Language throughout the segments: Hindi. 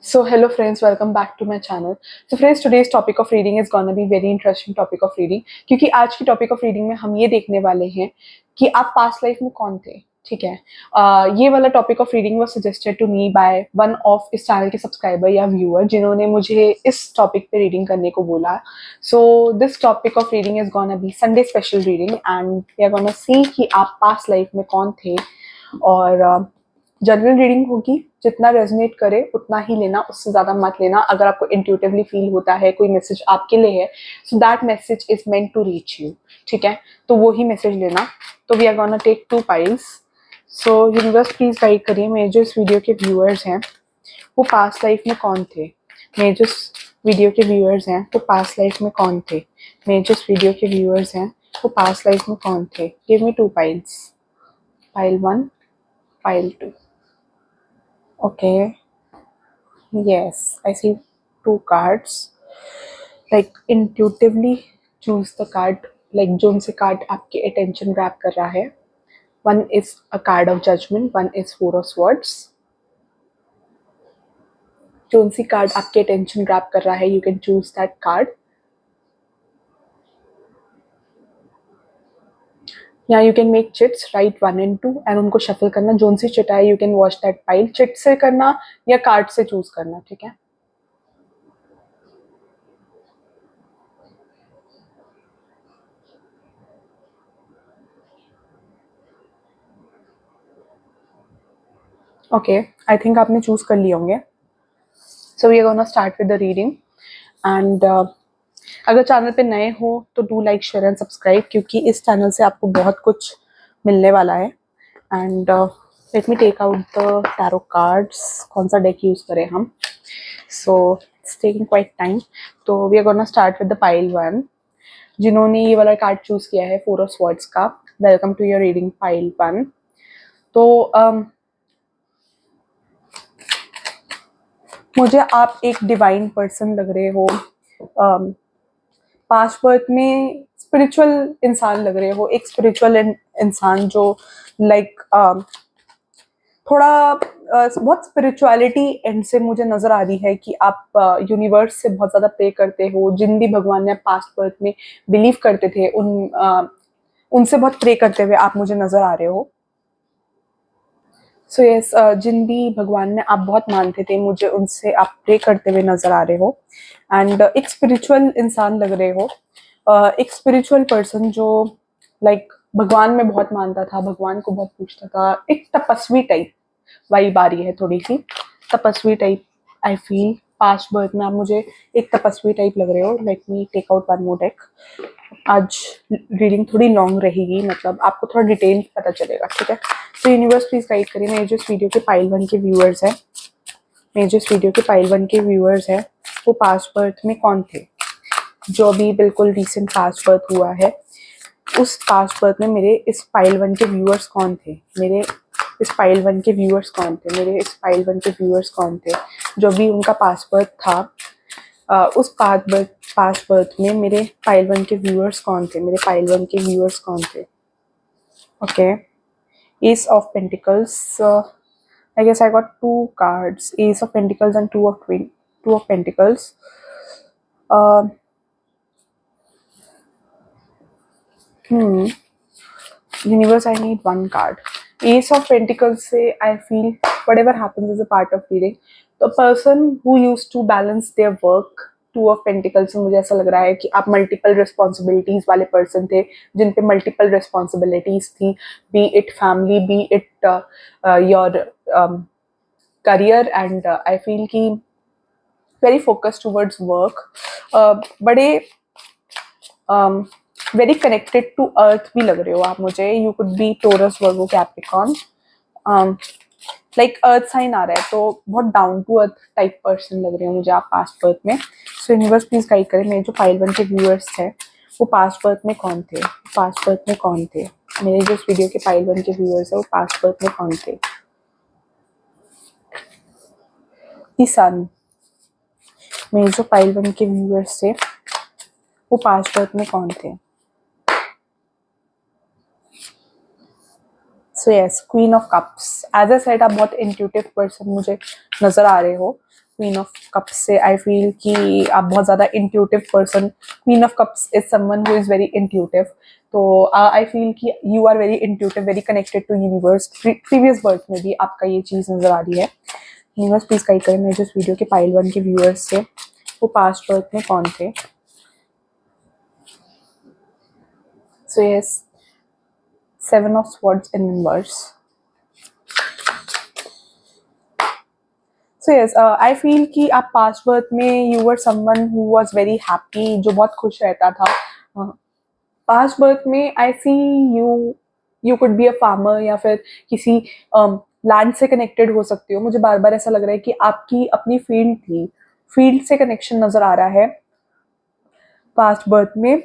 So hello friends, welcome back to my channel. So friends, today's topic of reading is gonna be very interesting topic of reading क्योंकि आज की टॉपिक ऑफ रीडिंग में हम ये देखने वाले हैं कि आप पास्ट लाइफ में कौन थे. ठीक है. ये वाला topic of reading was suggested to me by one of इस चैनल के सब्सक्राइबर या व्यूअर जिन्होंने मुझे इस टॉपिक पे रीडिंग करने को बोला. So this topic of reading is gonna be Sunday special reading and we are gonna see कि आप पास्ट लाइफ में कौन थे. और जनरल रीडिंग होगी, जितना रेजोनेट करे उतना ही लेना, उससे ज़्यादा मत लेना. अगर आपको इंट्यूटिवली फील होता है कोई मैसेज आपके लिए है, so that message is meant to reach you. ठीक है, तो वो ही मैसेज लेना. तो we are gonna take 2 piles. So universe please guide करिए. मेरे जो इस वीडियो के व्यूअर्स हैं वो पास्ट लाइफ में कौन थे. मेरे जो वीडियो के व्यूअर्स हैं वो पास्ट लाइफ में कौन थे. मेरे जो वीडियो के व्यूअर्स हैं वो पास्ट लाइफ में कौन थे. Give me 2 piles. Pile 1, pile 2. Okay, yes, I see 2 cards. Like intuitively choose the card. Like जो उनसे कार्ड आपके attention grab कर रहा है. One is a card of judgment, one is 4 of swords. जो उनसी कार्ड आपके attention grab कर रहा है, you can choose that card. या you can make chits, write 1 and 2 and उनको shuffle करना. जो उनसे चिट आए you can watch that pile. चिट से करना या कार्ड से चूज करना. ठीक है. ओके, आई थिंक आपने चूज कर लिए होंगे. So we are gonna start with the reading and अगर चैनल पे नए हो तो do like share and subscribe क्योंकि इस चैनल से आपको बहुत कुछ मिलने वाला है. And let me take out the tarot cards. कौन सा डेक यूज करें हम. So it's taking quite time. तो we are gonna start with the pile 1. जिन्होंने ये वाला कार्ड चूज किया है 4 ऑफ स्वॉर्ड्स का, welcome to your reading pile 1. तो मुझे आप एक डिवाइन पर्सन लग रहे हो. पास्ट बर्थ में स्पिरिचुअल इंसान लग रहे हो. एक स्पिरिचुअल इंसान जो लाइक थोड़ा बहुत स्पिरिचुअलिटी एंड से मुझे नजर आ रही है कि आप यूनिवर्स से बहुत ज्यादा प्रे करते हो. जिन भी भगवान ने पास्ट बर्थ में बिलीव करते थे उनसे बहुत प्रे करते हुए आप मुझे नजर आ रहे हो. सो यस, जिन भी भगवान ने आप बहुत मानते थे मुझे उनसे आप प्रे करते हुए नजर आ रहे हो. एंड एक स्पिरिचुअल इंसान लग रहे हो. एक स्पिरिचुअल पर्सन जो लाइक भगवान में बहुत मानता था, भगवान को बहुत पूछता था. एक तपस्वी टाइप वाइब आ रही है, थोड़ी सी तपस्वी type. I feel past birth में आप मुझे एक तपस्वी टाइप लग रहे हो. Let me take out one more deck. आज रीडिंग थोड़ी लॉन्ग रहेगी, मतलब आपको थोड़ा डिटेल पता चलेगा. ठीक है. तो यूनिवर्स प्लीज गाइड करिए. मेरे जो इस वीडियो के पाइल 1 के व्यूअर्स हैं, मेरे जो इस वीडियो के पाइल 1 के व्यूअर्स हैं वो पास्ट बर्थ में कौन थे. जो अभी बिल्कुल रिसेंट पास्ट बर्थ हुआ है उस पास्ट बर्थ में मेरे इस पाइल 1 के व्यूअर्स कौन थे. मेरे इस पाइल 1 के व्यूअर्स कौन थे. मेरे इस पाइल 1 के व्यूअर्स कौन थे. जो भी उनका पास्ट बर्थ था उस पास्ट बर्थ में मेरे पाइल 1 के व्यूअर्स कौन थे. मेरे पाइल 1 के व्यूअर्स कौन थे. Okay. Ace of Pentacles. I guess I got 2 cards. Ace of Pentacles and 2 of Pentacles. Universe, I need 1 card. Ace of Pentacles से I feel whatever happens is a part of reading. The person who used to balance their work. 2 of pentacles से मुझे ऐसा लग रहा है कि आप मल्टीपल रिस्पॉन्सिबिलिटीज वाले पर्सन थे जिन पे मल्टीपल रिस्पॉन्सिबिलिटीज थी. Be it family, be it your career. And I feel कि वेरी फोकस टूवर्ड्स वर्क. बड़े वेरी कनेक्टेड टू अर्थ भी लग रहे हो आप मुझे. You could be Taurus, Virgo, Capricorn. Like earth sign आ रहा है तो बहुत down to earth type person लग रहे हो मुझे आप पास्ट बर्थ में. सो यूनिवर्स प्लीज गाइड करें. मेरे जो पाइल 1 के व्यूअर्स थे वो पास्ट बर्थ में कौन थे. पास्ट बर्थ में कौन थे. मेरे जो इस वीडियो के पाइल 1 के व्यूअर्स है वो पास्ट बर्थ में कौन थे. सन. मेरे जो पाइल 1 के व्यूअर्स थे वो पास्ट बर्थ में कौन थे. So yes, queen of cups. As a said आप बहुत इंट्यूटिव पर्सन मुझे नजर आ रहे हो. क्वीन ऑफ कप्स से आई फील कि आप बहुत ज़्यादा intuitive person, queen of cups is someone who is very intuitive, तो आई फील कि you are very intuitive, very connected to universe. Previous birth में भी आपका ये चीज़ नज़र आ रही है। यूनिवर्स प्लीज़ गाइड करें मेरे जिस वीडियो के पाइल 1 के व्यूअर्स से, वो पास्ट बर्थ में कौन थे। So yes, 7 of swords in reverse. So yes, I feel कि आप पास्ट बर्थ में you were someone who was very happy, जो बहुत खुश रहता था। पास्ट बर्थ में I see you could be a farmer, या फिर किसी लैंड से कनेक्टेड हो सकती हो। मुझे बार बार ऐसा लग रहा है कि आपकी अपनी फील्ड थी, फील्ड से कनेक्शन नजर आ रहा है पास्ट बर्थ में।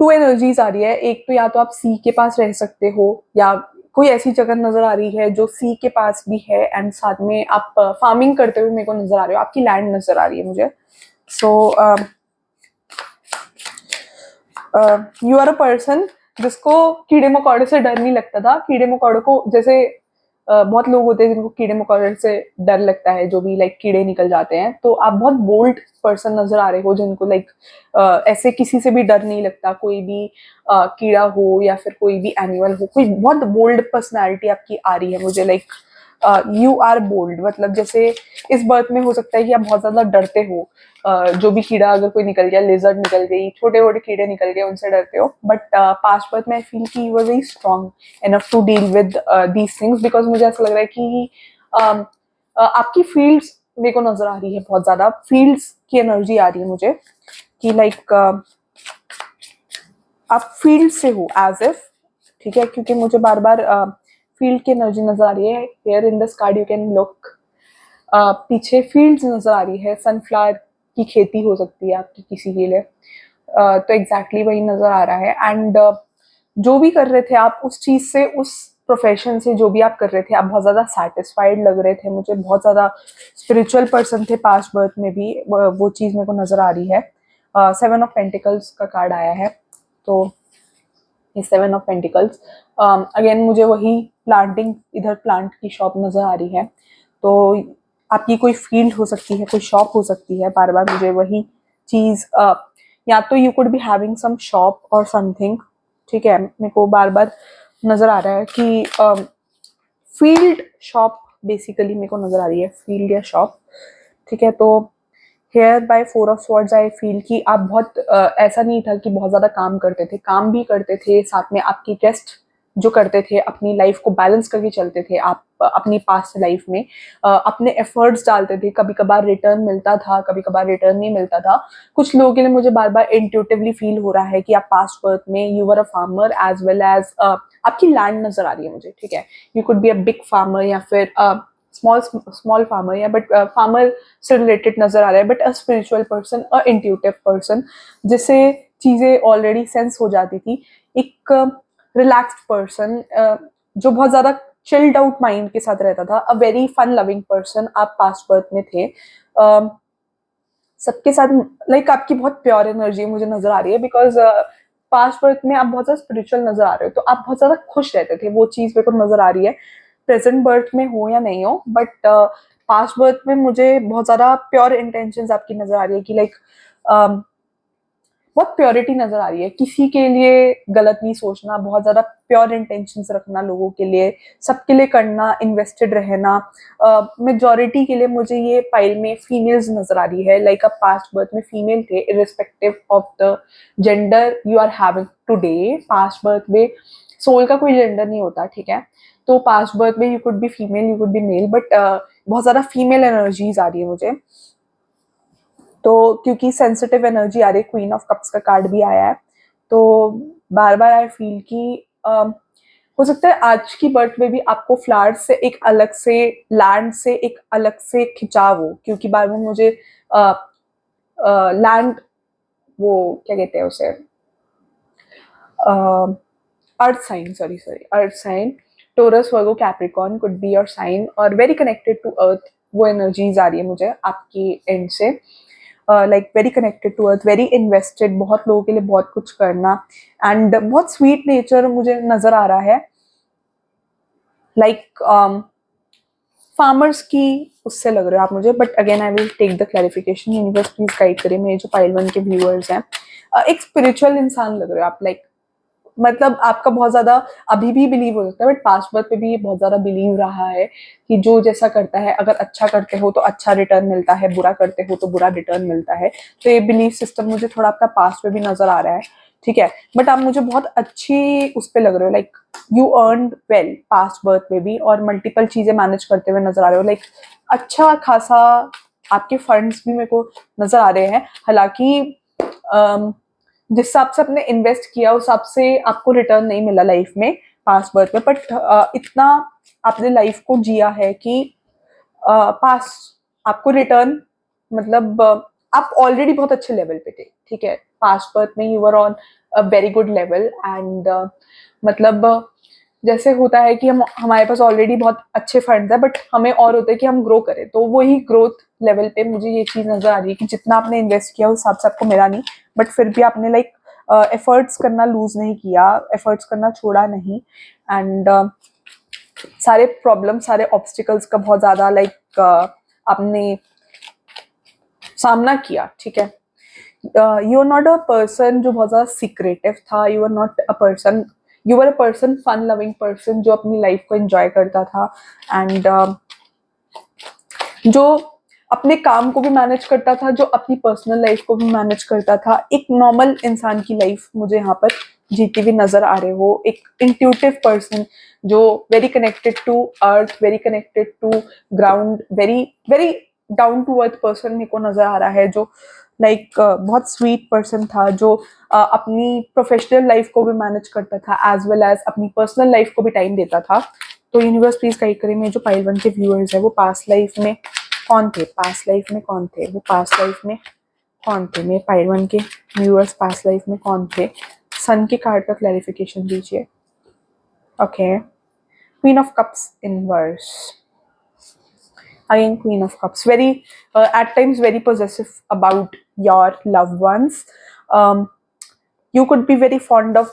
2 एनर्जीज आ रही है, एक तो या तो आप सी के पास रह सकते हो, या कोई ऐसी जगह नजर आ रही है जो सी के पास भी है, एंड साथ में आप फार्मिंग करते हुए मेरे को नजर आ रहे हो, आपकी लैंड नजर आ रही है मुझे। So you are a person जिसको कीड़े मकोड़े से डर नहीं लगता था। कीड़े मकोड़े को जैसे बहुत लोग होते हैं जिनको कीड़े मकोड़े से डर लगता है, जो भी लाइक कीड़े निकल जाते हैं, तो आप बहुत बोल्ड पर्सन नजर आ रहे हो जिनको लाइक ऐसे किसी से भी डर नहीं लगता। कोई भी कीड़ा हो या फिर कोई भी एनिमल हो, कोई बहुत बोल्ड पर्सनैलिटी आपकी आ रही है मुझे। लाइक यू आर बोल्ड, मतलब जैसे इस बर्थ में हो सकता है कि आप बहुत ज्यादा डरते हो। जो भी कीड़ा अगर कोई निकल गया, लेजर्ड निकल गई, छोटे छोटे कीड़े निकल गए, उनसे डरते हो। बट पास्ट बर्थ में आई फील कि you are very strong enough to deal with these things, because मुझे ऐसा लग रहा है कि आपकी फील्ड्स मेरे को नजर आ रही है, बहुत ज्यादा फील्ड्स की एनर्जी आ रही है मुझे कि लाइक आप फील्ड से हो एज इफ, ठीक है, क्योंकि मुझे बार बार फील्ड की एनर्जी नजर आ रही है। Here in this card you can look, पीछे फील्ड्स नजर आ रही है, सनफ्लावर की खेती हो सकती है आपकी किसी के लिए। तो एग्जैक्टली वही नजर आ रहा है। एंड जो भी कर रहे थे आप उस चीज से, उस प्रोफेशन से जो भी आप कर रहे थे, आप बहुत ज्यादा सेटिस्फाइड लग रहे थे मुझे, बहुत ज्यादा स्पिरिचुअल पर्सन थे पास्ट बर्थ में भी, वो चीज मेरे को नजर आ रही है। 7 ऑफ पेंटिकल्स का कार्ड आया है, तो ये 7 ऑफ पेंटिकल्स अगेन मुझे वही प्लांटिंग, इधर प्लांट की शॉप नजर आ रही है। तो आपकी कोई फील्ड हो सकती है, कोई शॉप हो सकती है, बार बार मुझे वही चीज या तो you could be having some shop और समथिंग, ठीक है। मेरे को बार बार नजर आ रहा है कि फील्ड शॉप बेसिकली मेरे को नजर आ रही है, फील्ड या शॉप, ठीक है। तो here by 4 of swords I feel कि आप बहुत ऐसा नहीं था कि बहुत ज़्यादा काम करते थे, काम भी करते थे, साथ में आपकी टेस्ट जो करते थे, अपनी लाइफ को बैलेंस करके चलते थे आप अपनी पास्ट लाइफ में, अपने एफर्ट्स डालते थे। कभी कभार रिटर्न मिलता था, कभी कभार रिटर्न नहीं मिलता था। कुछ लोगों के लिए मुझे बार बार इंट्यूटिवली फील हो रहा है कि आप पास्ट बर्थ में you were a farmer as well as आपकी लैंड नजर आ रही है मुझे, ठीक है। You could be a big farmer या फिर स्मॉल फार्मर, या बट फार्मर से रिलेटेड नजर आ रहा है, but a spiritual person, a intuitive person, जिससे चीजें ऑलरेडी सेंस हो जाती थी। एक रिलैक्स्ड पर्सन, जो बहुत ज्यादा चिल्ड आउट माइंड के साथ रहता था, a very fun loving person आप पास्ट बर्थ में थे। सबके साथ लाइक आपकी बहुत प्योर एनर्जी मुझे नजर आ रही है, बिकॉज पास्ट बर्थ में आप बहुत ज्यादा स्पिरिचुअल नजर आ रहे हो, तो आप बहुत ज्यादा खुश रहते थे, वो चीज मेरे को नजर आ रही है। प्रेजेंट बर्थ में हो या नहीं हो, बट पास्ट बर्थ में मुझे बहुत ज्यादा प्योर इंटेंशंस आपकी नजर आ रही है कि लाइक बहुत प्योरिटी नजर आ रही है, किसी के लिए गलत नहीं सोचना, बहुत ज्यादा प्योर इंटेंशंस रखना लोगों के लिए, सबके लिए करना, इन्वेस्टेड रहना। मेजॉरिटी के लिए मुझे ये पाइल में फीमेल्स नजर आ रही है, लाइक आप पास्ट बर्थ में फीमेल थे, irrespective of the gender you are having today. Past birth में सोल का कोई जेंडर नहीं होता, ठीक है। तो पास्ट बर्थ में you could be female, you could be male, but बहुत ज्यादा फीमेल एनर्जीज आ रही है मुझे। तो क्योंकि सेंसिटिव एनर्जी आ रही है, क्वीन ऑफ कप्स का कार्ड भी आया है, तो बार बार आई फील कि हो सकता है आज की बर्थ में भी आपको फ्लावर्स से एक अलग से, लैंड से एक अलग से खिंचाव हो, क्योंकि बार बार मुझे लैंड, वो क्या कहते हैं उसे, earth sign, sorry earth sign, Taurus Virgo Capricorn could be your sign, और वेरी कनेक्टेड टू अर्थ, वो एनर्जीज आ रही है मुझे आपकी एंड से। Like very connected to earth, very invested, बहुत लोगों के लिए बहुत कुछ करना, एंड बहुत स्वीट नेचर मुझे नजर आ रहा है। लाइक फार्मर्स की उससे लग रहे हो आप मुझे, but again I will take the clarification. Universe please guide करिए मेरे जो पाइल 1 के व्यूअर्स हैं। एक स्पिरिचुअल इंसान लग रहे हो आप, लाइक मतलब आपका बहुत ज्यादा अभी भी बिलीव हो सकता है, बट पास्ट बर्थ पे भी ये बहुत ज्यादा बिलीव रहा है कि जो जैसा करता है, अगर अच्छा करते हो तो अच्छा रिटर्न मिलता है, बुरा करते हो तो बुरा रिटर्न मिलता है। तो ये बिलीव सिस्टम मुझे थोड़ा आपका पास्ट पे भी नजर आ रहा है, ठीक है। बट आप मुझे बहुत अच्छी उस पे लग रहे हो, like you earn well past birth में भी, और मल्टीपल चीजें मैनेज करते हुए नजर आ रहे हो, लाइक अच्छा खासा आपके फंड्स भी मेरे को नजर आ रहे हैं। हालांकि जिस हिसाब से आपने इन्वेस्ट किया उस हिसाब से आपको रिटर्न नहीं मिला लाइफ में पास्ट बर्थ में, बट इतना आपने लाइफ को जिया है कि पास आपको रिटर्न, मतलब आप ऑलरेडी बहुत अच्छे लेवल पे थे, ठीक है। पास्ट बर्थ में you were on a very good level, and मतलब जैसे होता है कि हम हमारे पास ऑलरेडी बहुत अच्छे फंड्स है, बट हमें और होता है कि हम ग्रो करें, तो वही ग्रोथ लेवल पे मुझे ये चीज नजर आ रही है कि जितना आपने इन्वेस्ट किया उस हिसाब से आपको मिला नहीं, बट फिर भी आपने लाइक एफर्ट्स करना लूज नहीं किया, एफर्ट्स करना छोड़ा नहीं, एंड सारे प्रॉब्लम सारे ऑब्स्टिकल्स का बहुत ज्यादा लाइक आपने सामना किया, ठीक है। You are not a person जो बहुत ज्यादा सीक्रेटिव था, you are not a person, you are a person fun loving person जो अपनी लाइफ को एंजॉय करता था, एंड जो अपने काम को भी मैनेज करता था, जो अपनी पर्सनल लाइफ को भी मैनेज करता था। एक नॉर्मल इंसान की लाइफ मुझे यहाँ पर जीती हुई नजर आ रहे हो, एक इंट्यूटिव पर्सन जो very connected to earth, very connected to ground, very very down to earth person मेरे को नजर आ रहा है, जो लाइक बहुत स्वीट पर्सन था, जो अपनी प्रोफेशनल लाइफ को भी मैनेज करता था एज वेल एज अपनी पर्सनल लाइफ को भी टाइम देता था। तो यूनिवर्स प्लीज गाइड करें मेरे जो पाइल 1 के व्यूअर्स है, वो पास्ट लाइफ में कौन थे, पास्ट लाइफ में कौन थे, वो पास्ट लाइफ में कौन थे, मेरे पाइल 1 के व्यूअर्स पास्ट लाइफ में कौन थे। सन के कार्ड का क्लैरिफिकेशन दीजिए। Okay, queen of cups inverse, again queen of cups, very at times very possessive about your loved ones. You could be very fond of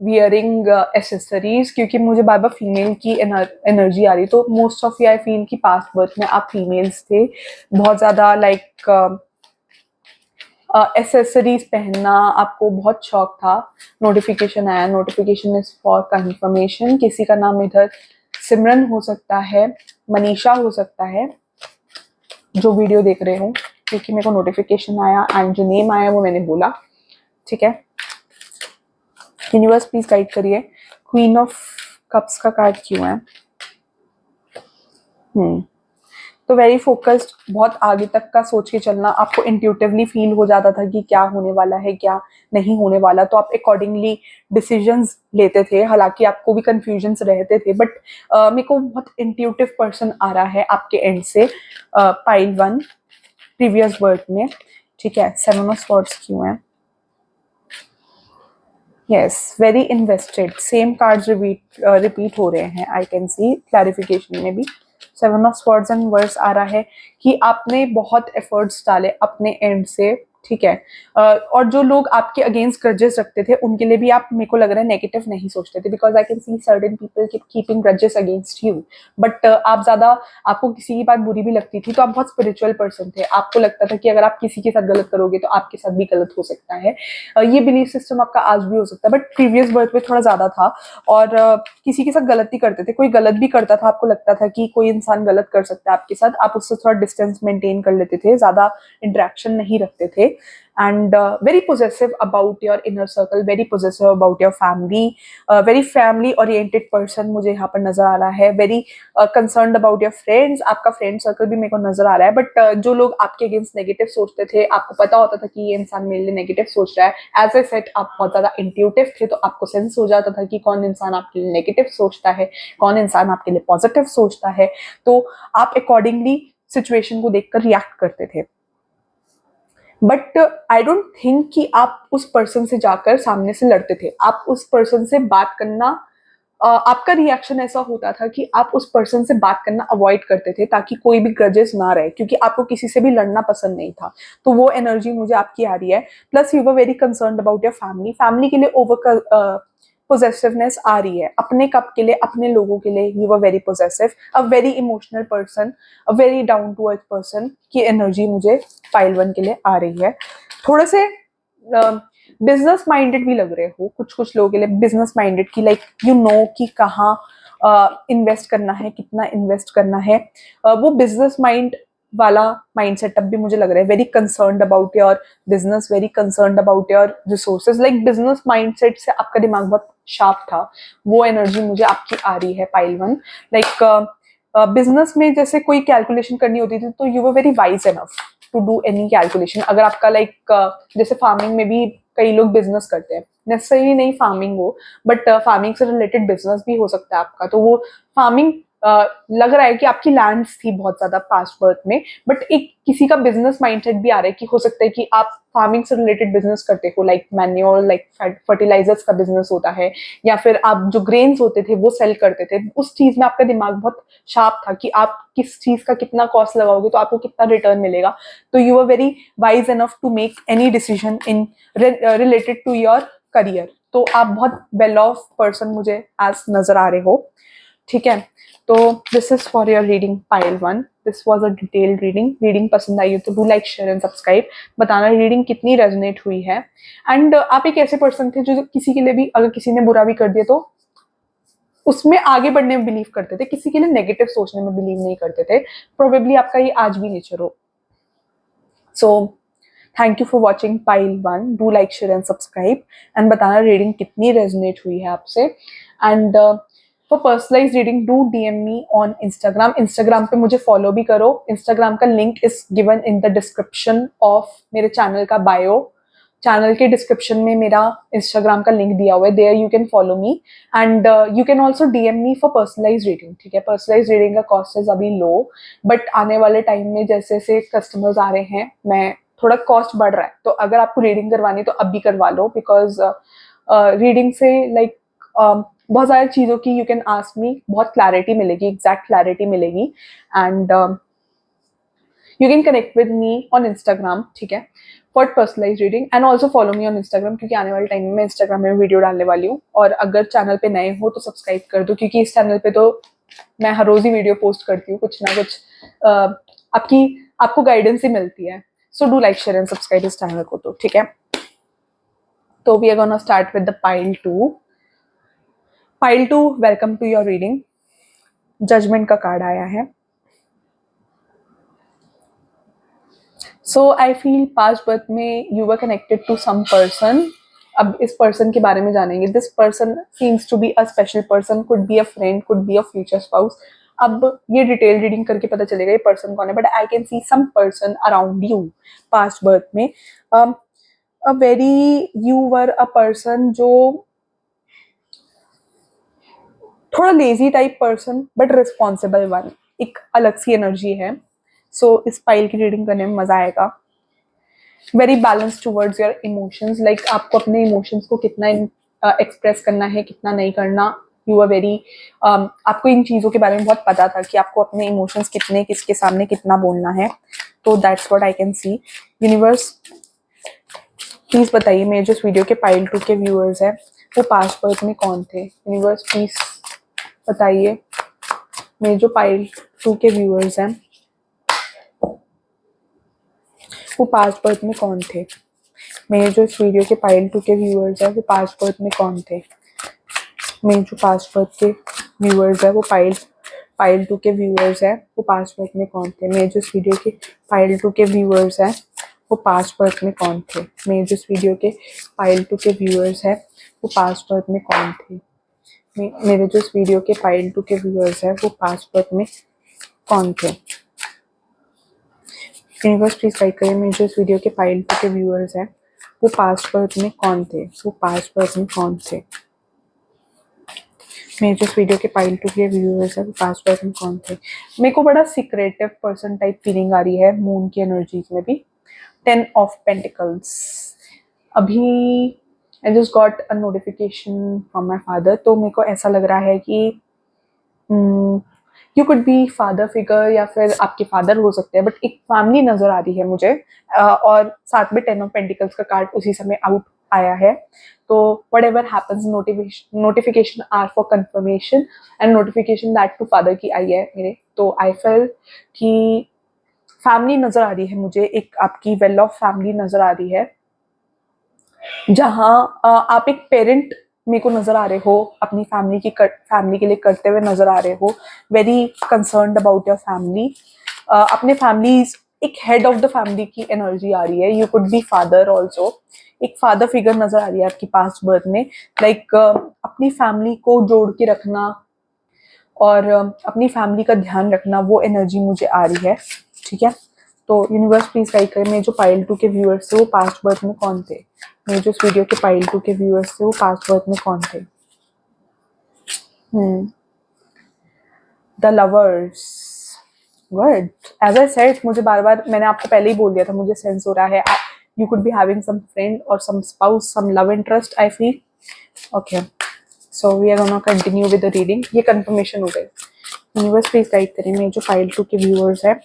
wearing accessories, क्योंकि मुझे बार बार फीमेल की एनर्जी आ रही, तो most of you I feel कि पास्ट बर्थ में आप फीमेल्स थे, बहुत ज्यादा लाइक एसेसरीज पहनना आपको बहुत शौक था। नोटिफिकेशन आया, नोटिफिकेशन इज फॉर कंफर्मेशन, किसी का नाम इधर सिमरन हो सकता है, मनीषा हो सकता है जो वीडियो देख रहे हो, क्योंकि मेरे को नोटिफिकेशन आया एंड जो नेम आया वो मैंने बोला, ठीक है। यूनिवर्स प्लीज गाइड करिए, क्वीन ऑफ कप्स का कार्ड क्यों है। तो वेरी फोकस्ड, बहुत आगे तक का सोच के चलना, आपको इंट्यूटिवली फील हो जाता था कि क्या होने वाला है क्या नहीं होने वाला, तो आप अकॉर्डिंगली डिसीजंस लेते थे। हालांकि आपको भी कंफ्यूजन्स रहते थे, बट मेरे को बहुत इंट्यूटिव पर्सन आ रहा है आपके एंड से पाइल 1 प्रीवियस बर्थ में, ठीक है। 7 ऑफ स्वॉर्ड्स क्यों है। Yes, very invested, same cards repeat हो रहे हैं, आई कैन सी क्लैरिफिकेशन में भी 7 ऑफ स्वॉर्ड्स एंड वर्स आ रहा है कि आपने बहुत एफर्ट्स डाले अपने एंड से, ठीक है। और जो लोग आपके अगेंस्ट ग्रजेस रखते थे उनके लिए भी आप, मेरे को लग रहा है, नेगेटिव नहीं सोचते थे, because I can C certain people keeping grudges against you, but आप ज्यादा, आपको किसी की बात बुरी भी लगती थी, तो आप बहुत स्पिरिचुअल पर्सन थे, आपको लगता था कि अगर आप किसी के साथ गलत करोगे तो आपके साथ भी गलत हो सकता है। ये बिलीफ सिस्टम आपका आज भी हो सकता है, बट प्रीवियस बर्थ में थोड़ा ज्यादा था, और किसी के साथ गलती करते थे, कोई गलत भी करता था, आपको लगता था कि कोई इंसान गलत कर सकता है आपके साथ, आप उससे थोड़ा डिस्टेंस मेंटेन कर लेते थे, ज्यादा इंटरेक्शन नहीं रखते थे, and very possessive about your inner circle, very possessive about your family, very family oriented person मुझे यहाँ पर नजर आ रहा है, very concerned about your friends, आपका फ्रेंड सर्कल भी मेरे को नजर आ रहा है, बट जो लोग आपके अगेंस्ट नेगेटिव सोचते थे, आपको पता होता था कि ये इंसान मेरे लिए नेगेटिव सोच रहा है, एज ए सेट आप बहुत ज्यादा इंट्यूटिव थे, तो आपको सेंस हो जाता था कि कौन इंसान आपके लिए नेगेटिव सोचता है, कौन इंसान आपके लिए पॉजिटिव सोचता है, तो आप अकॉर्डिंगली सिचुएशन को देखकर रिएक्ट करते थे। बट आई डोंट थिंक कि आप उस पर्सन से जाकर सामने से लड़ते थे, आप उस पर्सन से बात करना, आपका रिएक्शन ऐसा होता था कि आप उस पर्सन से बात करना अवॉइड करते थे ताकि कोई भी ग्रजेस ना रहे, क्योंकि आपको किसी से भी लड़ना पसंद नहीं था, तो वो एनर्जी मुझे आपकी आ रही है। Plus you were very concerned about your family, family के लिए ओवर पोजेसिवनेस आ रही है अपने कप के लिए, अपने लोगों के लिए। You are very possessive, a very emotional person, a very down to earth person की एनर्जी मुझे पाइल 1 के लिए आ रही है। थोड़े से बिजनेस माइंडेड भी लग रहे हो कुछ कुछ लोगों के लिए, बिजनेस माइंडेड की लाइक यू नो कि कहाँ इन्वेस्ट करना है, कितना इन्वेस्ट करना है। वो बिजनेस माइंड वाला माइंड सेटअप भी मुझे लग रहा है। Very concerned about your business, very concerned about your resources, like business mindset से आपका दिमाग बहुत शार्प था, वो एनर्जी मुझे आपकी आ रही है पाइल 1। लाइक बिजनेस में जैसे कोई कैलकुलेशन करनी होती थी तो you were very wise enough to do any calculation. अगर आपका जैसे फार्मिंग में भी कई लोग बिजनेस करते हैं, नेसेसरी नहीं फार्मिंग हो, बट फार्मिंग से रिलेटेड बिजनेस भी हो सकता है आपका, तो वो फार्मिंग लग रहा है कि आपकी लैंड्स थी बहुत ज्यादा पास्ट बर्थ में, बट एक किसी का बिजनेस माइंडसेट भी आ रहा है कि हो सकता है कि आप फार्मिंग से रिलेटेड बिजनेस करते हो, लाइक मैन्योर, लाइक फर्टिलाइजर्स का बिजनेस होता है, या फिर आप जो ग्रेन्स होते थे वो सेल करते थे। उस चीज में आपका दिमाग बहुत शार्प था कि आप किस चीज का कितना कॉस्ट लगाओगे तो आपको कितना रिटर्न मिलेगा। तो you are very wise enough to make any decision in related to your career. तो आप बहुत वेल ऑफ पर्सन मुझे आज नजर आ रहे हो, ठीक है। तो this is for your reading pile 1। This was a detailed reading. Reading पसंद आई हो तो do like, share and subscribe. बताना रीडिंग कितनी रेजोनेट हुई है। एंड आप एक ऐसे पर्सन थे जो किसी के लिए भी, अगर किसी ने बुरा भी कर दिया तो उसमें आगे बढ़ने में बिलीव करते थे, किसी के लिए नेगेटिव सोचने में बिलीव नहीं करते थे। प्रोबेबली आपका ये आज भी नेचर हो। So thank you for watching pile 1। Do like, share and subscribe. And बताना रीडिंग कितनी रेजोनेट हुई है आपसे। And for personalise reading do DM me on Instagram. Instagram पे मुझे फॉलो भी करो। इंस्टाग्राम का link is given in the description of मेरे चैनल का बायो। चैनल के डिस्क्रिप्शन में मेरा इंस्टाग्राम का लिंक दिया हुआ है, there you can follow me. And you can also DM me for personalise reading, ठीक है। पर्सनलाइज रीडिंग का कॉस्ट इज अभी लो, बट आने वाले टाइम में जैसे जैसे कस्टमर्स आ रहे हैं, मैं थोड़ा कॉस्ट बढ़ रहा है, तो अगर आपको रीडिंग करवानी तो अब भी करवा लो, बिकॉज रीडिंग से लाइक बहुत सारी चीज़ों की यू कैन आस्क मी, बहुत क्लैरिटी मिलेगी, एग्जैक्ट क्लैरिटी मिलेगी। And you can connect with me on Instagram, ठीक है, for personalise reading. And also follow me on Instagram, क्योंकि आने वाले टाइम में मैं इंस्टाग्राम में वीडियो डालने वाली हूँ। और अगर चैनल पे नए हो तो सब्सक्राइब कर दो, क्योंकि इस चैनल पे तो मैं हर रोज ही वीडियो पोस्ट करती हूँ, कुछ ना कुछ आपको गाइडेंस ही मिलती है। So do like, share and subscribe इस चैनल को, तो ठीक है। तो we are gonna start with the pile 2। Pile 2, welcome to your reading. Judgement का कार्ड आया है। So I feel past birth में you were connected to some person. अब इस पर्सन के बारे में जानेंगे। This person seems to be a special person, could be a friend, could be a future spouse. अब ये डिटेल रीडिंग करके पता चलेगा ये पर्सन कौन है, but I can see some person around you past birth में। A very you were a person जो थोड़ा lazy type person, but responsible one. एक अलग सी एनर्जी है। सो इस पाइल की रीडिंग करने में मजा आएगा। Very balance towards your emotions, like आपको अपने इमोशंस को कितना एक्सप्रेस करना है, कितना नहीं करना। यू आर वेरी आपको इन चीज़ों के बारे में बहुत पता था कि आपको अपने इमोशंस कितने, किसके सामने कितना बोलना है। तो that's what I can C. Universe please बताइए, मेरे जो इस वीडियो के पाइल 2 के व्यूअर्स हैं वो पास्ट बर्थ में कौन थे। यूनिवर्स प्लीज बताइए, मेरे जो पाइल 2 के व्यूअर्स हैं वो पास्ट बर्थ में कौन थे। मेरे जो इस वीडियो के पाइल 2 के व्यूअर्स हैं वो पास्ट बर्थ में कौन थे। मेरे जो पास्ट बर्थ के व्यूअर्स हैं वो पाइल 2 के व्यूअर्स हैं वो पास्ट बर्थ में कौन थे। मेरे जो इस वीडियो के पाइल 2 के व्यूअर्स हैं वो पास्ट बर्थ में कौन थे। मेरे जो इस वीडियो के पाइल 2 के व्यूअर्स हैं वो पास्ट बर्थ में कौन थे। मेरे जो इस वीडियो के पाइल 2 के व्यूअर्स हैं वो पास्ट बर्थ में कौन थे। यूनिवर्स प्लीज गाइड करिए, मेरे जो इस वीडियो के पाइल 2 के व्यूअर्स हैं वो पास्ट बर्थ में कौन थे। वो पास्ट बर्थ में कौन थे। मेरे जो इस वीडियो के पाइल 2 के व्यूअर्स हैं वो पास्ट बर्थ में कौन थे। मेरे को बड़ा सीक्रेटिव पर्सन टाइप फीलिंग आ रही है मून की एनर्जीज में भी। 10 ऑफ पेंटिकल्स। अभी I just got a notification from my father, तो मेरे को ऐसा लग रहा है कि you could B father figure, या फिर आपके फादर हो सकते हैं, बट एक फैमिली नजर आ रही है मुझे। और साथ में 10 ऑफ पेंटिकल्स का कार्ड उसी समय आउट आया है। तो whatever happens, notification are for confirmation and notification that to father की आई है मेरे। तो आई फेल कि फैमिली नजर आ रही है मुझे, एक आपकी वेल ऑफ फैमिली नजर आ रही है, जहाँ आप एक पेरेंट मेरे को नजर आ रहे हो, अपनी फैमिली के लिए करते हुए नजर आ रहे हो, very concerned about your family. अपने फैमिली, एक हेड ऑफ द फैमिली की एनर्जी आ रही है। You could B father also, एक फादर फिगर नजर आ रही है आपकी पास्ट बर्थ में। लाइक अपनी फैमिली को जोड़ के रखना और अपनी फैमिली का ध्यान रखना, वो एनर्जी मुझे आ रही है। ठीक है, तो यूनिवर्स प्लीज गाइड करें, मेरे जो पाइल 2 के व्यूअर्स थे वो पास्ट बर्थ में कौन थे? मेरे जो इस वीडियो के पाइल 2 के व्यूअर्स थे वो पास्ट बर्थ में कौन थे? The lovers. Good. As I said, मुझे बार बार, मैंने आपको पहले ही बोल दिया था, मुझे सेंस हो रहा है you could be having some friend और some spouse, some love interest, I feel. Okay, so we are gonna continue with the reading. ये कंफर्मेशन हो गई। यूनिवर्स प्लीज गाइड करें, मेरे जो पाइल 2 के व्यूअर्स है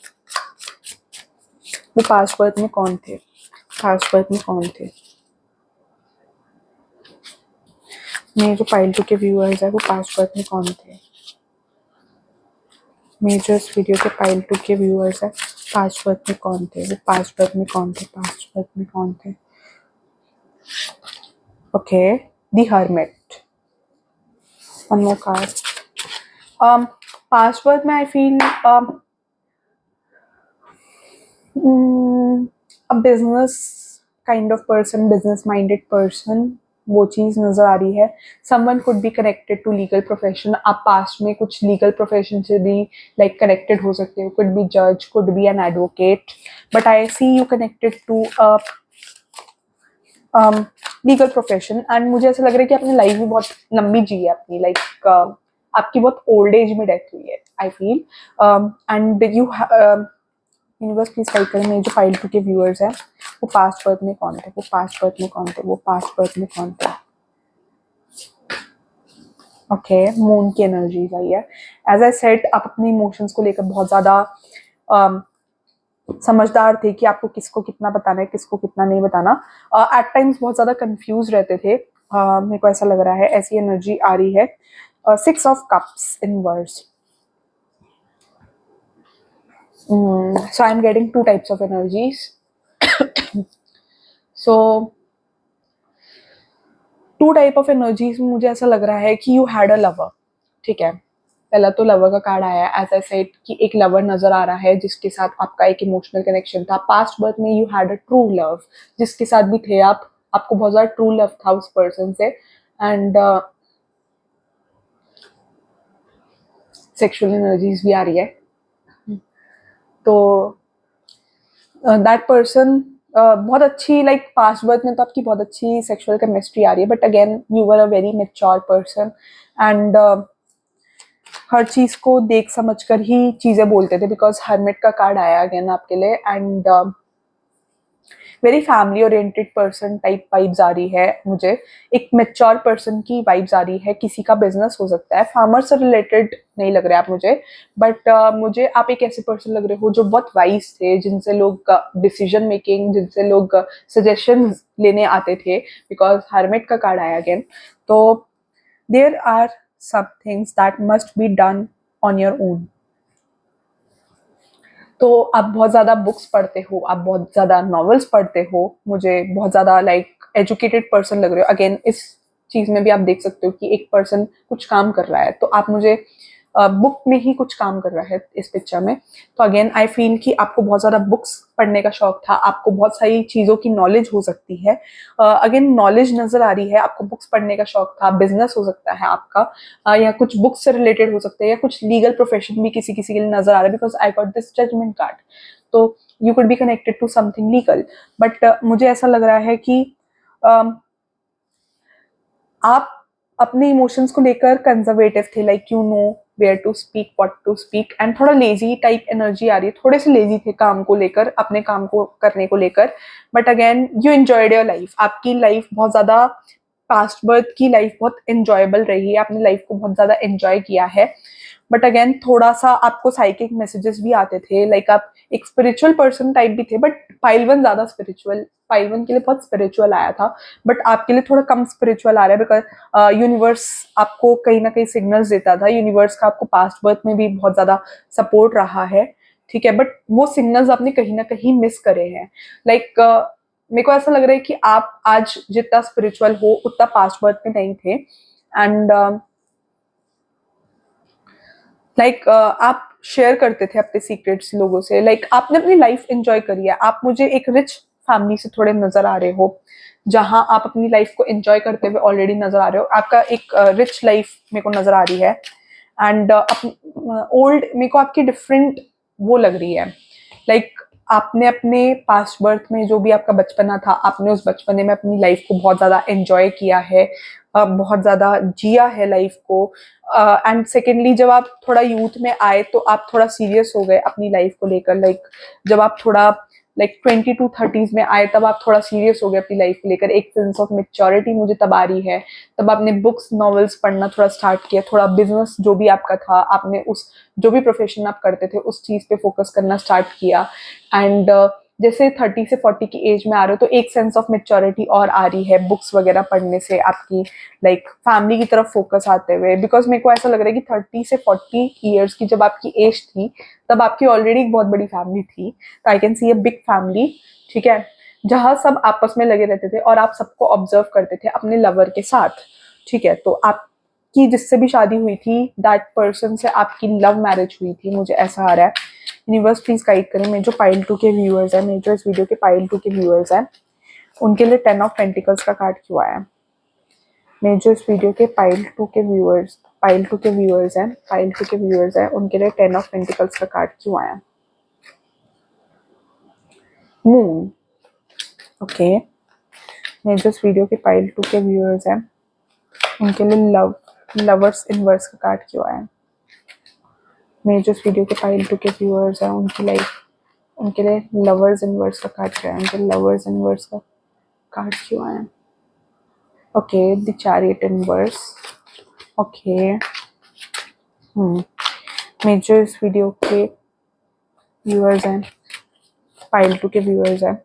वो पास्ट बर्थ में कौन थे? पास्ट बर्थ में कौन थे? मेरे जो पाइल 2 के व्यूअर्स है वो पास्ट बर्थ में कौन थे? मेरे जो इस वीडियो के पाइल 2 के व्यूअर्स है पास्ट बर्थ में कौन थे? वो पास्ट बर्थ में कौन थे? पास्ट बर्थ में कौन थे? Okay, the hermit. One more card. Past birth में I feel a business kind of person, business minded person, वो चीज नजर आ रही है। someone could be connected to legal profession, आप पास्ट में कुछ legal profession से भी like connected हो सकते हो, could be judge, could be an advocate, but I see you connected to a legal profession. And मुझे ऐसा लग रहा है कि आपने लाइफ भी बहुत लंबी जी है अपनी, लाइक आपकी बहुत ओल्ड एज में डेथ हुई है I feel. And you universe please guide करें, मेरे जो पाइल 2 के व्यूअर्स हैं वो पास्ट बर्थ में कौन थे? वो पास्ट बर्थ में कौन थे? वो पास्ट बर्थ में कौन थे? ओके, मून की एनर्जीज आई है। एज आई सेड, आप अपने इमोशंस को लेकर बहुत ज्यादा समझदार थे कि आपको किसको कितना बताना है, किसको कितना नहीं बताना। एट टाइम्स बहुत ज्यादा कंफ्यूज रहते थे। मेरे को ऐसा लग रहा है, ऐसी एनर्जी आ रही है। 6 of cups inverse. So I'm getting 2 types of energies. So 2 type of energies में मुझे ऐसा लग रहा है कि यू हैड अ लवर। ठीक है, पहला तो लवर का कार्ड आया है। एज आई सेड कि एक लवर नजर आ रहा है जिसके साथ आपका एक इमोशनल कनेक्शन था। पास्ट बर्थ में you had a true love, जिसके साथ भी थे आप, आपको बहुत ज्यादा ट्रू लव था उस पर्सन से। एंड सेक्सुअल एनर्जीज भी आ रही है। तो दैट पर्सन बहुत अच्छी, लाइक पास्ट बर्थ में तो आपकी बहुत अच्छी सेक्सुअल केमिस्ट्री आ रही है, but again you were a very mature person and हर चीज को देख समझ कर ही चीजें बोलते थे, बिकॉज हर्मिट का कार्ड आया अगेन आपके लिए। And very family oriented person type vibes आ रही है मुझे, एक मेच्योर पर्सन की वाइब्स आ रही है। किसी का बिजनेस हो सकता है, फार्मर से रिलेटेड नहीं लग रहा है आप मुझे, बट मुझे आप एक ऐसे पर्सन लग रहे हो जो बहुत वाइज थे, जिनसे लोग डिसीजन मेकिंग, जिनसे लोग सजेशन लेने आते थे, बिकॉज हर्मिट का कार्ड आया अगेन। तो there are some things that must be done on your own. तो आप बहुत ज्यादा बुक्स पढ़ते हो, आप बहुत ज्यादा नॉवेल्स पढ़ते हो, मुझे बहुत ज्यादा लाइक एजुकेटेड पर्सन लग रहे हो। अगेन इस चीज में भी आप देख सकते हो कि एक पर्सन कुछ काम कर रहा है, तो आप मुझे बुक में ही कुछ काम कर रहा है इस पिक्चर में। तो अगेन आई फील कि आपको बहुत ज्यादा बुक्स पढ़ने का शौक था, आपको बहुत सारी चीजों की नॉलेज हो सकती है। अगेन नॉलेज नजर आ रही है, आपको बुक्स पढ़ने का शौक था, बिजनेस हो सकता है आपका, या कुछ बुक्स से रिलेटेड हो सकता है, या कुछ लीगल प्रोफेशन भी किसी किसी के लिए नजर आ रहा है, because I got this judgement card. तो you could be connected to something legal, but मुझे ऐसा लग रहा है कि आप अपने इमोशंस को लेकर कंजर्वेटिव थे, like you know where to speak, what to speak, and थोड़ा लेजी टाइप एनर्जी आ रही है। थोड़े से लेजी थे काम को लेकर, अपने काम को करने को लेकर, but again you enjoyed your life. आपकी लाइफ बहुत ज्यादा, पास्ट बर्थ की लाइफ बहुत एंजॉयबल रही है, आपने लाइफ को बहुत ज्यादा एंजॉय किया है। बट अगेन थोड़ा सा आपको साइकिक मैसेजेस भी आते थे, लाइक आप एक स्पिरिचुअल पर्सन टाइप भी थे, बट पाइल वन ज्यादा स्पिरिचुअल, पाइल वन के लिए बहुत स्पिरिचुअल आया था, बट आपके लिए थोड़ा कम स्पिरिचुअल आ रहा है, बिकॉज यूनिवर्स आपको कहीं ना कहीं सिग्नल्स देता था, यूनिवर्स का आपको पास्ट बर्थ में भी बहुत ज्यादा सपोर्ट रहा है, ठीक है, बट वो सिग्नल्स आपने कहीं ना कहीं मिस करे हैं, लाइक मेरे को ऐसा लग रहा है कि आप आज जितना स्पिरिचुअल हो उतना पास्ट बर्थ में नहीं थे, एंड लाइक आप शेयर करते थे अपने सीक्रेट्स लोगों से, लाइक आपने अपनी लाइफ एंजॉय करी है, आप मुझे एक रिच फैमिली से थोड़े नजर आ रहे हो, जहां आप अपनी लाइफ को एंजॉय करते हुए ऑलरेडी नजर आ रहे हो, आपका एक रिच लाइफ मेरे को नजर आ रही है, एंड ओल्ड मेरे को आपकी डिफरेंट वो लग रही है, लाइक आपने अपने पास्ट बर्थ में जो भी आपका बचपना था, आपने उस बचपने में अपनी लाइफ को बहुत ज्यादा एंजॉय किया है, बहुत ज्यादा जिया है लाइफ को, एंड सेकेंडली जब आप थोड़ा यूथ में आए तो आप थोड़ा सीरियस हो गए अपनी लाइफ को लेकर, लाइक जब आप थोड़ा लाइक 22-30s में आए तब आप थोड़ा सीरियस हो गए अपनी लाइफ को लेकर, एक सेंस ऑफ मेच्योरिटी मुझे तब आ रही है, तब आपने बुक्स नॉवेल्स पढ़ना थोड़ा स्टार्ट किया, थोड़ा बिजनेस जो भी आपका था, आपने उस जो भी प्रोफेशन आप करते थे उस चीज पे फोकस करना स्टार्ट किया, एंड जैसे 30 से 40 की एज में आ रहे हो तो एक सेंस ऑफ मेच्योरिटी और आ रही है बुक्स वगैरह पढ़ने से, आपकी लाइक फैमिली की तरफ फोकस आते हुए, बिकॉज मेरे को ऐसा लग रहा है कि 30 से 40 ईयर्स की जब आपकी एज थी तब आपकी ऑलरेडी एक बहुत बड़ी फैमिली थी, तो आई can C a big family, ठीक है, जहां सब आपस में लगे रहते थे और आप सबको ऑब्जर्व करते थे अपने लवर के साथ, ठीक है, तो आपकी जिससे भी शादी हुई थी दैट पर्सन से आपकी लव मैरिज हुई थी, मुझे ऐसा आ रहा है, यूनिवर्स प्लीज गाइड करें, मेरे जो पाइल 2 के व्यूअर्स हैं, मेरे जो इस वीडियो के पाइल 2 के व्यूअर्स हैं, उनके लिए 10 ऑफ पेंटिकल्स का कार्ड क्यों आया, मेरे जो इस वीडियो के पाइल 2 के व्यूअर्स, पाइल 2 के व्यूअर्स हैं, पाइल 2 के व्यूअर्स हैं, उनके लिए 10 ऑफ पेंटिकल्स का कार्ड क्यों आया, मून, ओके, मेरे जो इस वीडियो के पाइल 2 के व्यूअर्स हैं, उनके लिए लवर्स इनवर्स का कार्ड क्यों आया, मेरे जो इस वीडियो के पाइल 2 के व्यूअर्स हैं, उनकी लाइफ, उनके लिए लवर्स इनवर्स का कार्ड क्यों आया, उनके लवर्स इनवर्स का कार्ड क्यों आया, okay, the chariot inverse, okay, मैं जो इस वीडियो के व्यूअर्स हैं, पाइल 2 के व्यूअर्स हैं,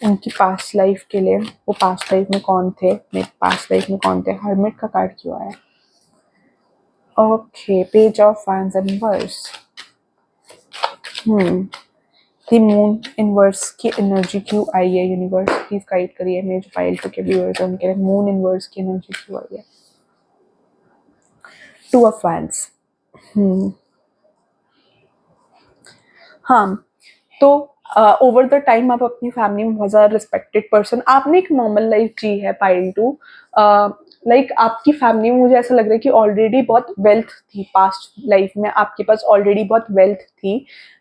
उनकी पास्ट लाइफ के लिए, वो पास्ट लाइफ में कौन थे, मेरे पास्ट लाइफ में कौन थे, हर्मिट का कार्ड क्यों आया, okay, page of wands inverse, the moon inverse की एनर्जी क्यों आई है, यूनिवर्स प्लीज गाइड करिए, मेरे जो पाइल 2 के व्यूअर्स हैं उनके लिए मून इनवर्स की एनर्जी क्यों आई है, 2 ऑफ वैंड्स, हाँ, तो ओवर द टाइम आप अपनी फैमिली में बहुत ज़्यादा रिस्पेक्टेड पर्सन, आपने एक नॉर्मल लाइफ जी है पाइल 2, लाइक आपकी फैमिली में मुझे ऐसा लग रहा है कि ऑलरेडी बहुत वेल्थ थी, पास्ट लाइफ में आपके पास ऑलरेडी बहुत वेल्थ थी,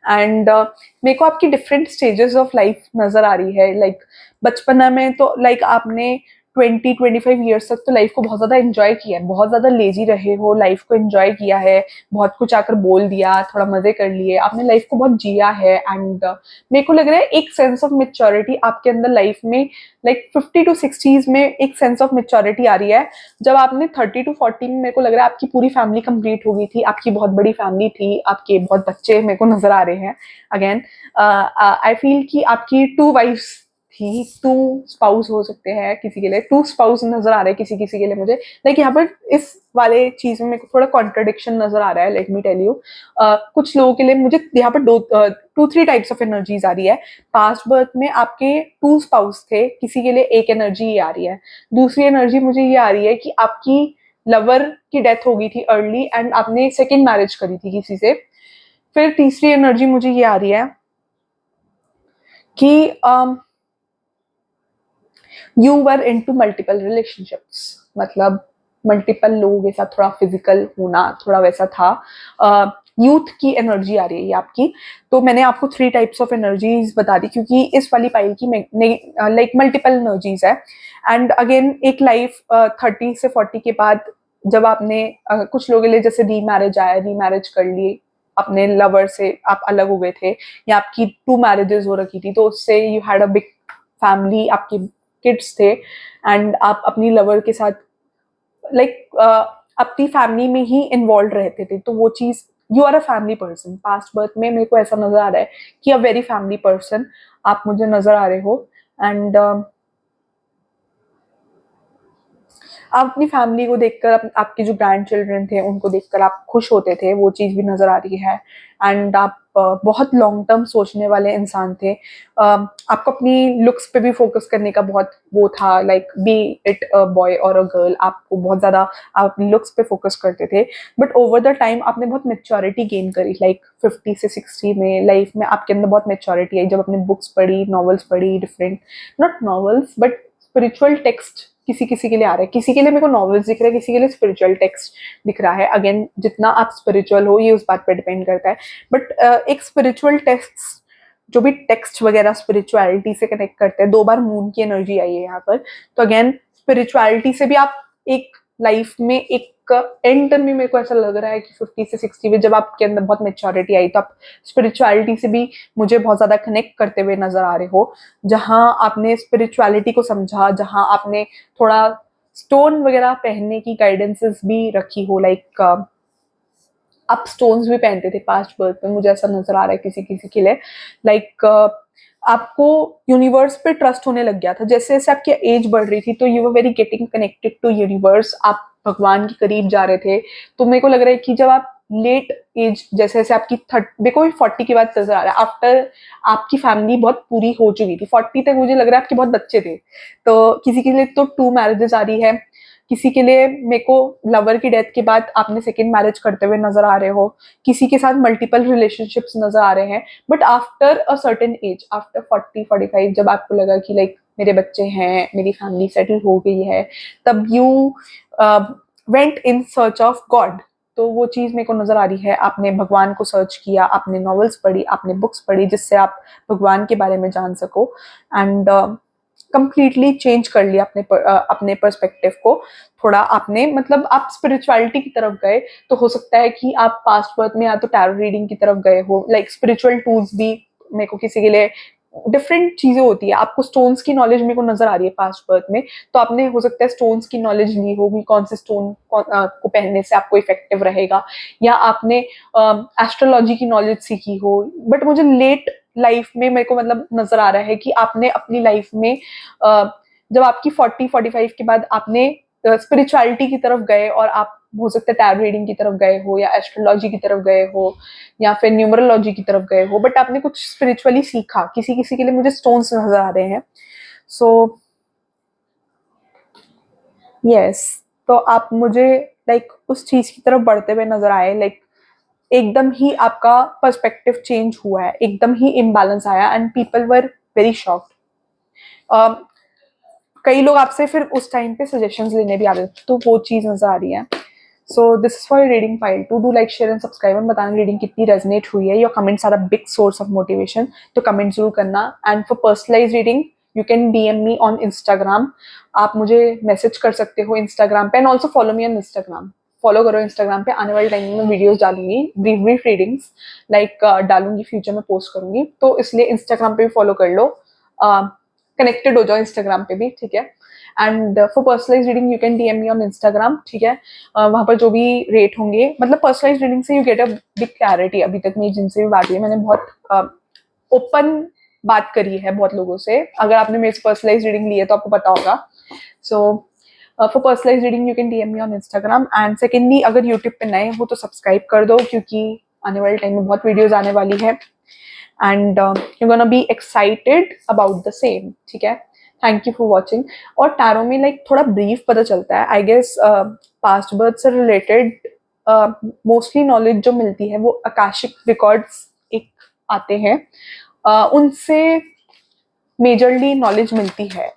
एंड मेरे को आपकी डिफरेंट स्टेजेस ऑफ लाइफ नजर आ रही है, लाइक बचपना में तो लाइक आपने 20-25 ईयर्स तक तो लाइफ को बहुत ज्यादा एंजॉय किया है, बहुत ज्यादा लेजी रहे हो, लाइफ को एंजॉय किया है, बहुत कुछ आकर बोल दिया, थोड़ा मजे कर लिए, आपने लाइफ को बहुत जिया है, एंड मेरे को लग रहा है एक सेंस ऑफ मेच्योरिटी आपके अंदर लाइफ में, लाइक 50 to 60s में एक सेंस ऑफ मेच्योरिटी आ रही है, जब आपने 30 to 40 में मेरे को लग रहा है आपकी पूरी फैमिली कंप्लीट हो गई थी, आपकी बहुत बड़ी फैमिली थी, आपके बहुत बच्चे मेरे को नजर आ रहे हैं, अगेन आई फील कि आपकी 2 वाइफ्स थी, 2 स्पाउस हो सकते हैं किसी के लिए, 2 स्पाउस नजर आ रहे हैं किसी किसी के लिए मुझे, लाइक यहाँ पर इस वाले चीज में मेरे को थोड़ा कॉन्ट्रडिक्शन नजर आ रहा है, लेट मी टेल यू, कुछ लोगों के लिए मुझे यहाँ पर 2-3 टाइप्स ऑफ एनर्जीज आ रही है, पास्ट बर्थ में आपके 2 स्पाउस थे, किसी के लिए एक एनर्जी ये आ रही है, दूसरी एनर्जी मुझे ये आ रही है कि आपकी लवर की डेथ हो गई थी अर्ली एंड आपने सेकेंड मैरिज करी थी किसी से, फिर तीसरी एनर्जी मुझे ये आ रही है कि you were into multiple relationships, मतलब मल्टीपल लोगों के साथ थोड़ा फिजिकल होना, थोड़ा वैसा था, यूथ की एनर्जी आ रही है ये आपकी, तो मैंने आपको 3 टाइप्स ऑफ एनर्जीज बता दी क्योंकि इस वाली पाइल की लाइक मल्टीपल एनर्जीज है, एंड अगेन एक लाइफ 30 से 40 के बाद जब आपने कुछ लोगों के लिए जैसे रीमैरिज आया, रीमैरिज कर ली अपने लवर से, आप अलग हो गए थे या आपकी 2 मैरिजेस हो रखी थी, तो उससे you had a big family, आपकी किड्स थे, एंड आप अपनी लवर के साथ लाइक अपनी फैमिली में ही इन्वॉल्व रहते थे, तो वो चीज you are a family person. Past birth में मेरे को ऐसा नजर आ रहा है कि अ वेरी फैमिली पर्सन आप मुझे नजर आ रहे हो। एंड आप अपनी फैमिली को देखकर, आपके जो ग्रैंड चिल्ड्रन थे उनको देखकर आप खुश होते थे, वो चीज़ भी नज़र आ रही है। एंड आप बहुत लॉन्ग टर्म सोचने वाले इंसान थे। आपको अपनी लुक्स पे भी फोकस करने का बहुत वो था, like B it a boy और अ गर्ल, आपको बहुत ज़्यादा आप अपनी लुक्स पे फोकस करते थे। बट ओवर द टाइम आपने बहुत मेच्योरिटी गेन करी, लाइक 50 से 60 में लाइफ में आपके अंदर बहुत मेच्योरिटी आई जब आपने बुक्स पढ़ी, नॉवेल्स पढ़ी, different, not novels but spiritual text किसी किसी के लिए आ रहा है, किसी के लिए मेरे को नॉवेल्स दिख रहा है, किसी के लिए स्पिरिचुअल टेक्स्ट दिख रहा है। अगेन जितना आप स्पिरिचुअल हो ये उस बात पे डिपेंड करता है। बट एक स्पिरिचुअल टेक्स्ट, जो भी टेक्स्ट वगैरह स्पिरिचुअलिटी से कनेक्ट करते हैं, 2 बार मून की एनर्जी आई है यहाँ पर। तो अगेन स्पिरिचुअलिटी से भी आप एक लाइफ में एक एंड में, मेरे को ऐसा लग रहा है कि 50 से 60 में जब आपके अंदर बहुत मेच्योरिटी आई तो आप स्पिरिचुअलिटी से भी मुझे बहुत ज्यादा कनेक्ट करते हुए नजर आ रहे हो। जहां आपने स्पिरिचुअलिटी को समझा, जहां आपने थोड़ा स्टोन वगैरह पहनने की गाइडेंसेस भी रखी हो, लाइक आप स्टोन्स भी पहनते थे पास्ट बर्थ में, मुझे ऐसा नजर आ रहा है किसी किसी के लिए। लाइक आपको यूनिवर्स पे ट्रस्ट होने लग गया था जैसे जैसे आपकी एज बढ़ रही थी, तो you were very getting connected to universe, आप भगवान के करीब जा रहे थे। तो मेरे को लग रहा है कि जब आप लेट एज, जैसे जैसे आपकी 30, मेरे को 40 की बात नजर आ रहा है, आफ्टर आपकी फैमिली बहुत पूरी हो चुकी थी, 40 तक मुझे लग रहा है आपके बहुत बच्चे थे। तो किसी के लिए तो 2 मैरिजेस आ रही है, किसी के लिए मेरे को लवर की डेथ के बाद आपने सेकेंड मैरिज करते हुए नजर आ रहे हो, किसी के साथ मल्टीपल रिलेशनशिप्स नजर आ रहे हैं। But after a certain age, after 40-45, जब आपको लगा कि लाइक मेरे बच्चे हैं, मेरी फैमिली सेटल हो गई है, तब you went in search of God. तो वो चीज मेरे को नजर आ रही है, आपने भगवान को सर्च किया, आपने नॉवेल्स पढ़ी, आपने बुक्स पढ़ी, जिससे आप भगवान के बारे में जान सको। एंड कंप्लीटली चेंज कर लिया अपने पर्सपेक्टिव को। थोड़ा आपने, मतलब आप स्पिरिचुअलिटी की तरफ गए। तो हो सकता है कि आप पास्ट बर्थ में या तो टैरो रीडिंग की तरफ गए हो, लाइक स्पिरिचुअल टूल्स भी मेरे को किसी के लिए डिफरेंट चीजें होती है। आपको स्टोन्स की नॉलेज मेरे को नजर आ रही है पास्ट बर्थ में, तो आपने हो सकता है स्टोन्स की नॉलेज ली होगी, कौन से स्टोन को पहनने से आपको इफेक्टिव रहेगा, या आपने एस्ट्रोलॉजी की नॉलेज सीखी हो। बट मुझे लेट लाइफ में मेरे को मतलब नजर आ रहा है कि आपने अपनी लाइफ में जब आपकी 40-45 के बाद आपने स्पिरिचुअलिटी की तरफ गए, और आप हो सकता है टैरो रीडिंग की तरफ गए हो, या एस्ट्रोलॉजी की तरफ गए हो, या फिर न्यूमरोलॉजी की तरफ गए हो, बट आपने कुछ स्पिरिचुअली सीखा। किसी किसी के लिए मुझे स्टोन्स नजर आ रहे हैं। सो यस, तो आप मुझे लाइक उस चीज की तरफ बढ़ते हुए नजर आए। लाइक एकदम ही आपका पर्सपेक्टिव चेंज हुआ है, एकदम ही इम्बैलेंस आया, and people were very shocked. कई लोग आपसे फिर उस टाइम पे सजेशंस लेने भी आ रहे थे, तो वो चीज नजर आ रही है। So this is for reading pile two. Do like, share and subscribe, और बताना रीडिंग कितनी रेजनेट हुई है। Your comments are a big source of motivation, तो कमेंट जरूर करना। And for personalise reading you can DM me on Instagram, आप मुझे मैसेज कर सकते हो इंस्टाग्राम पे। And also follow me on Instagram, follow करो इंस्टाग्राम पे। आने वाले टाइम में वीडियोस डालूंगी, ब्रीफ ब्रीफ रीडिंग्स लाइक डालूंगी, फ्यूचर में पोस्ट करूंगी, तो इसलिए इंस्टाग्राम पे भी फॉलो कर लो, कनेक्टेड हो जाओ इंस्टाग्राम पे भी, ठीक है। And for personalise reading you can DM me on Instagram, ठीक है। वहां पर जो भी रेट होंगे, मतलब पर्सनलाइज रीडिंग से you get a big clarity. अभी तक मेरी जिनसे भी बात हुई है, मैंने बहुत ओपन बात करी है बहुत लोगों से। अगर आपने मेरे से पर्सनलाइज रीडिंग ली है तो आपको पता होगा। So for personalise reading you can DM me on Instagram. And secondly, अगर यूट्यूब पे नए हो तो सब्सक्राइब कर दो, क्योंकि आने वाले टाइम में बहुत वीडियोज आने वाली है, and you gonna be excited about the same, ठीक है। Thank you for watching. और टैरो में लाइक थोड़ा ब्रीफ पता चलता है, आई गेस पास्ट बर्थ से रिलेटेड मोस्टली नॉलेज जो मिलती है वो आकाशिक रिकॉर्ड्स एक आते हैं, उनसे मेजरली नॉलेज मिलती है।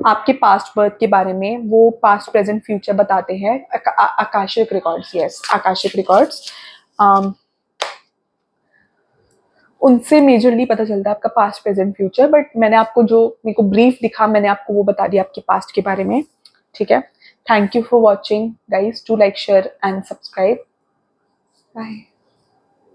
आपके पास्ट बर्थ के बारे में वो पास्ट प्रेजेंट फ्यूचर बताते हैं, Akashic records, yes Akashic records. उनसे मेजरली पता चलता है आपका पास्ट प्रेजेंट फ्यूचर। बट मैंने आपको जो मेरे को ब्रीफ दिखा, मैंने आपको वो बता दिया आपके पास्ट के बारे में, ठीक है। Thank you for watching guys, do like, share and subscribe, bye.